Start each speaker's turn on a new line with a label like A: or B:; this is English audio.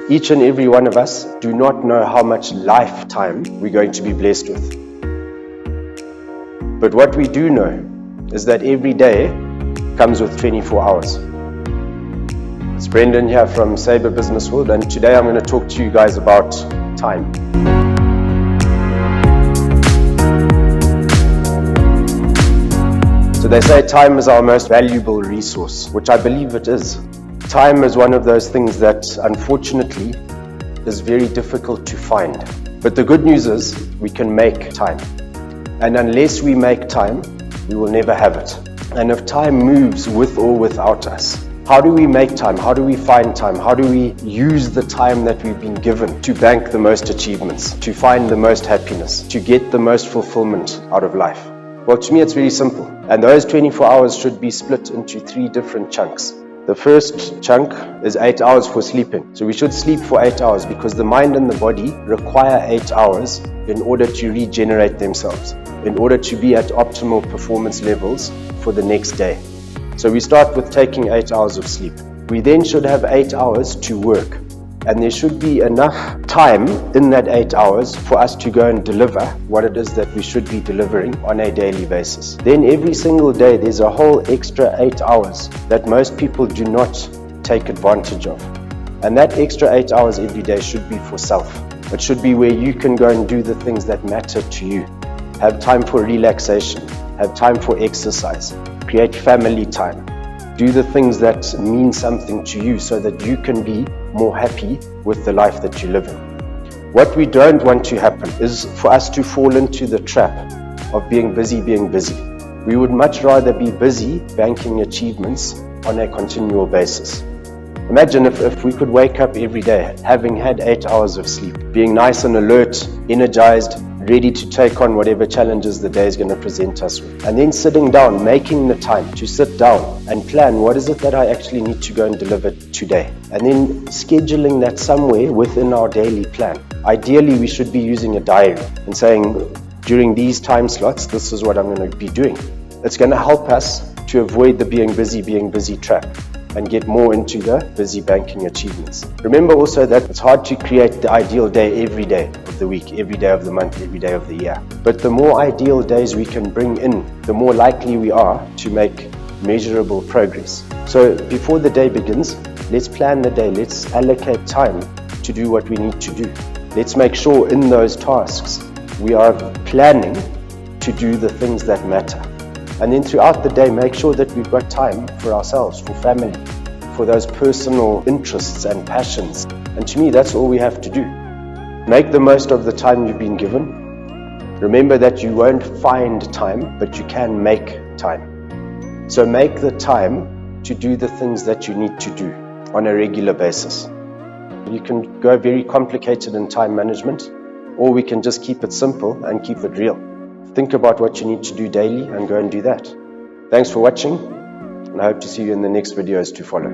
A: Each and every one of us do not know how much lifetime we're going to be blessed with. But what we do know is that every day comes with 24 hours. It's Brendan here from Sabre Business World, and today I'm going to talk to you guys about time. So they say time is our most valuable resource, which I believe it is. Time is one of those things that unfortunately is very difficult to find. But the good news is we can make time. And unless we make time, we will never have it. And if time moves with or without us, how do we make time? How do we find time? How do we use the time that we've been given to bank the most achievements, to find the most happiness, to get the most fulfillment out of life? Well, to me, it's very simple. And those 24 hours should be split into 3 different chunks. The first chunk is 8 hours for sleeping. So we should sleep for 8 hours because the mind and the body require 8 hours in order to regenerate themselves, in order to be at optimal performance levels for the next day. So we start with taking 8 hours of sleep. We then should have 8 hours to work. And there should be enough time in that 8 hours for us to go and deliver what it is that we should be delivering on a daily basis. Then every single day, there's a whole extra 8 hours that most people do not take advantage of. And that extra 8 hours every day should be for self. It should be where you can go and do the things that matter to you. Have time for relaxation, have time for exercise, create family time. Do the things that mean something to you so that you can be more happy with the life that you live in. What we don't want to happen is for us to fall into the trap of being busy. We would much rather be busy banking achievements on a continual basis. Imagine if we could wake up every day having had 8 hours of sleep, being nice and alert, energized, ready to take on whatever challenges the day is going to present us with. And then sitting down, making the time to sit down and plan what is it that I actually need to go and deliver today. And then scheduling that somewhere within our daily plan. Ideally, we should be using a diary and saying, during these time slots, this is what I'm going to be doing. It's going to help us to avoid the being busy trap and get more into the busy banking achievements. Remember also that it's hard to create the ideal day every day of the week, every day of the month, every day of the year. But the more ideal days we can bring in, the more likely we are to make measurable progress. So before the day begins, let's plan the day. Let's allocate time to do what we need to do. Let's make sure in those tasks we are planning to do the things that matter. And then throughout the day, make sure that we've got time for ourselves, for family, for those personal interests and passions. And to me, that's all we have to do. Make the most of the time you've been given. Remember that you won't find time, but you can make time. So make the time to do the things that you need to do on a regular basis. You can go very complicated in time management, or we can just keep it simple and keep it real. Think about what you need to do daily and go and do that. Thanks for watching, and I hope to see you in the next videos to follow.